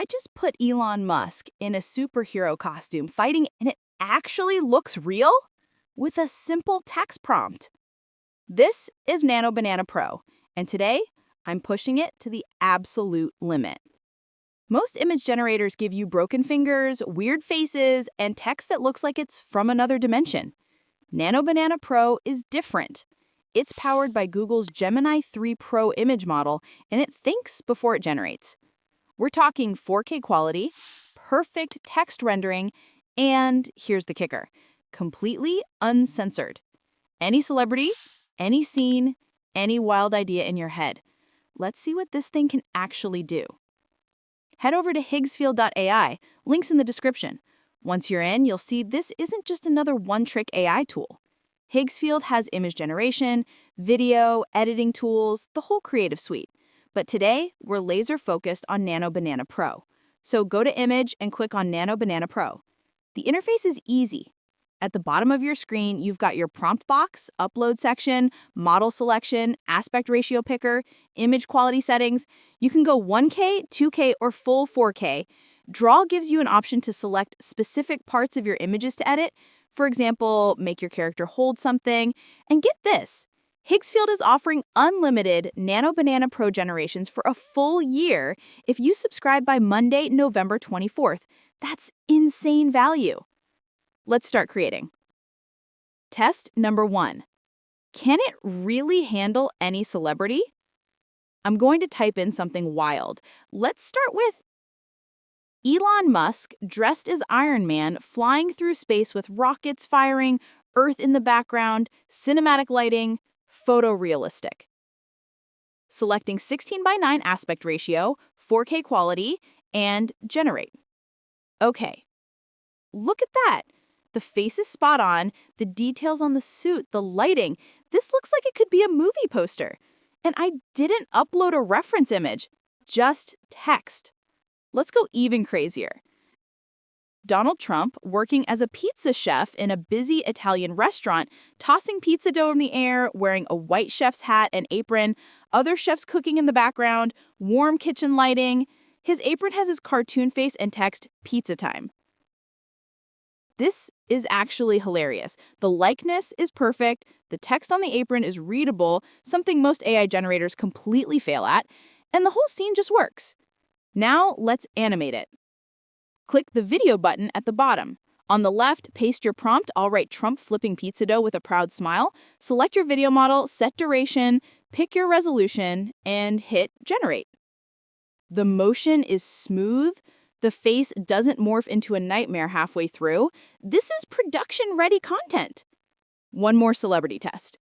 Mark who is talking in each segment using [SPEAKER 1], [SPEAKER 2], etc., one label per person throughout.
[SPEAKER 1] I just put Elon Musk in a superhero costume fighting, and it actually looks real with a simple text prompt. This is Nano Banana Pro, and today I'm pushing it to the absolute limit. Most image generators give you broken fingers, weird faces, and text that looks like it's from another dimension. Nano Banana Pro is different. It's powered by Google's Gemini 3 Pro image model, and it thinks before it generates. We're talking 4K quality, perfect text rendering, and here's the kicker, completely uncensored. Any celebrity, any scene, any wild idea in your head. Let's see what this thing can actually do. Head over to Higgsfield.ai, links in the description. Once you're in, you'll see this isn't just another one-trick AI tool. Higgsfield has image generation, video, editing tools, the whole creative suite. But today, we're laser-focused on Nano Banana Pro. So go to Image and click on Nano Banana Pro. The interface is easy. At the bottom of your screen, you've got your prompt box, upload section, model selection, aspect ratio picker, image quality settings. You can go 1K, 2K, or full 4K. Draw gives you an option to select specific parts of your images to edit. For example, make your character hold something. And get this, Higgsfield is offering unlimited Nano Banana Pro generations for a full year if you subscribe by Monday, November 24th. That's insane value. Let's start creating. Test number 1. Can it really handle any celebrity? I'm going to type in something wild. Let's start with Elon Musk dressed as Iron Man flying through space with rockets firing, Earth in the background, cinematic lighting, photorealistic. Selecting 16:9 aspect ratio, 4K quality, and generate. Okay. Look at that. The face is spot on, the details on the suit, the lighting. This looks like it could be a movie poster. And I didn't upload a reference image, just text. Let's go even crazier. Donald Trump working as a pizza chef in a busy Italian restaurant, tossing pizza dough in the air, wearing a white chef's hat and apron, other chefs cooking in the background, warm kitchen lighting. His apron has his cartoon face and text, "Pizza time." This is actually hilarious. The likeness is perfect, the text on the apron is readable, something most AI generators completely fail at, and the whole scene just works. Now let's animate it. Click the video button at the bottom. On the left, paste your prompt. I'll write Trump flipping pizza dough with a proud smile. Select your video model, set duration, pick your resolution, and hit generate. The motion is smooth. The face doesn't morph into a nightmare halfway through. This is production-ready content. One more celebrity test.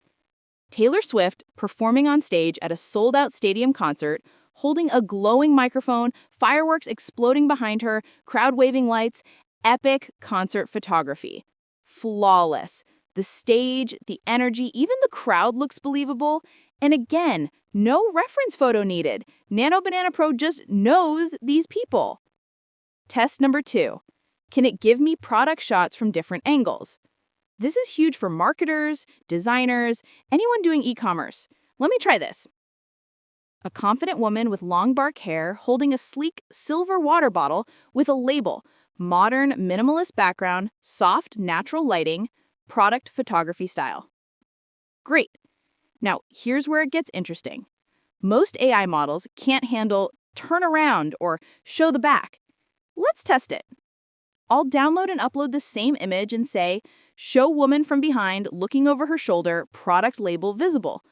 [SPEAKER 1] Taylor Swift performing on stage at a sold-out stadium concert, holding a glowing microphone, fireworks exploding behind her, crowd-waving lights, epic concert photography. Flawless. The stage, the energy, even the crowd looks believable. And again, no reference photo needed. Nano Banana Pro just knows these people. Test number 2. Can it give me product shots from different angles? This is huge for marketers, designers, anyone doing e-commerce. Let me try this. A confident woman with long dark hair holding a sleek silver water bottle with a label, modern minimalist background, soft natural lighting, product photography style. Great. Now, here's where it gets interesting. Most AI models can't handle turn around or show the back. Let's test it. I'll download and upload the same image and say, show woman from behind looking over her shoulder, product label visible.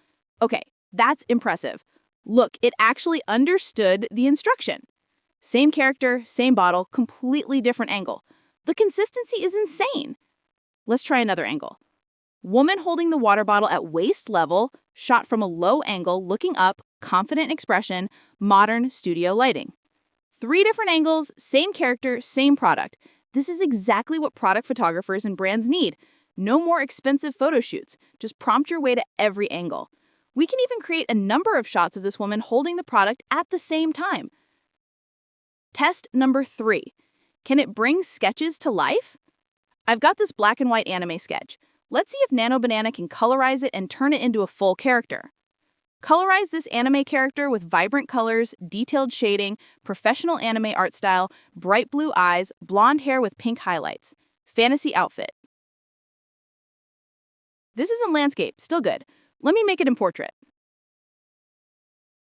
[SPEAKER 1] Okay, that's impressive. Look, it actually understood the instruction. Same character, same bottle, completely different angle. The consistency is insane. Let's try another angle. Woman holding the water bottle at waist level, shot from a low angle, looking up, confident expression, modern studio lighting. 3 different angles, same character, same product. This is exactly what product photographers and brands need. No more expensive photo shoots. Just prompt your way to every angle. We can even create a number of shots of this woman holding the product at the same time. Test number 3. Can it bring sketches to life? I've got this black and white anime sketch. Let's see if Nano Banana can colorize it and turn it into a full character. Colorize this anime character with vibrant colors, detailed shading, professional anime art style, bright blue eyes, blonde hair with pink highlights. Fantasy outfit. This isn't landscape, still good. Let me make it in portrait.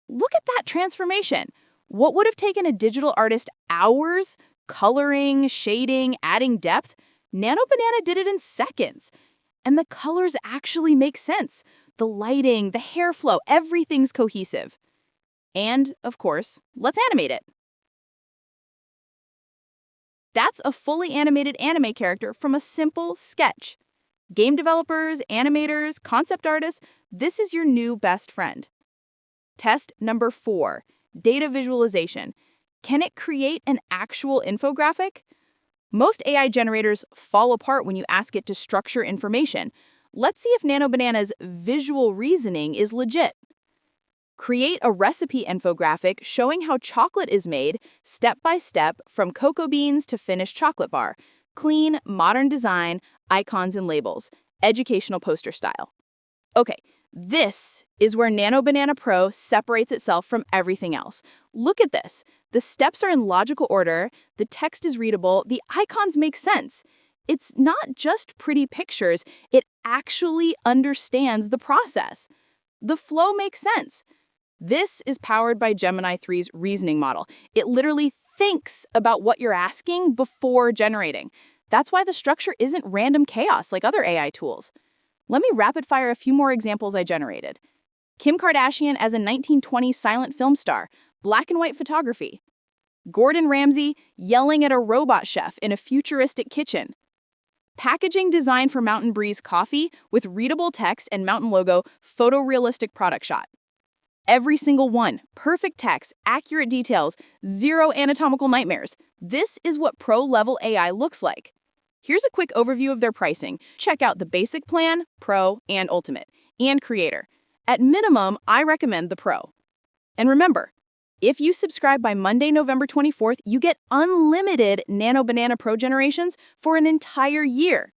[SPEAKER 1] Look at that transformation. What would have taken a digital artist hours, coloring, shading, adding depth, Nano Banana did it in seconds. And the colors actually make sense. The lighting, the hair flow, everything's cohesive. And, of course, let's animate it. That's a fully animated anime character from a simple sketch. Game developers, animators, concept artists, this is your new best friend. Test number 4, data visualization. Can it create an actual infographic? Most AI generators fall apart when you ask it to structure information. Let's see if Nano Banana's visual reasoning is legit. Create a recipe infographic showing how chocolate is made, step by step, from cocoa beans to finished chocolate bar. Clean, modern design, icons and labels, educational poster style. Okay, this is where Nano Banana Pro separates itself from everything else. Look at this. The steps are in logical order, the text is readable, the icons make sense. It's not just pretty pictures, it actually understands the process. The flow makes sense. This is powered by Gemini 3's reasoning model. It literally thinks about what you're asking before generating. That's why the structure isn't random chaos like other AI tools. Let me rapid fire a few more examples I generated. Kim Kardashian as a 1920s silent film star, black and white photography. Gordon Ramsay yelling at a robot chef in a futuristic kitchen. Packaging design for Mountain Breeze coffee with readable text and Mountain logo, photorealistic product shot. Every single one, perfect text, accurate details, zero anatomical nightmares. This is what pro-level AI looks like. Here's a quick overview of their pricing. Check out the basic plan, Pro, and Ultimate, and Creator. At minimum, I recommend the Pro. And remember, if you subscribe by Monday, November 24th, you get unlimited Nano Banana Pro generations for an entire year.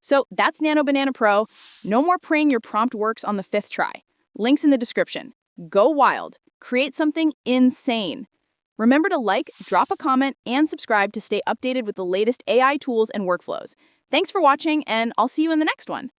[SPEAKER 1] So that's Nano Banana Pro. No more praying your prompt works on the 5th try. Links in the description. Go wild. Create something insane. Remember to like, drop a comment, and subscribe to stay updated with the latest AI tools and workflows. Thanks for watching, and I'll see you in the next one.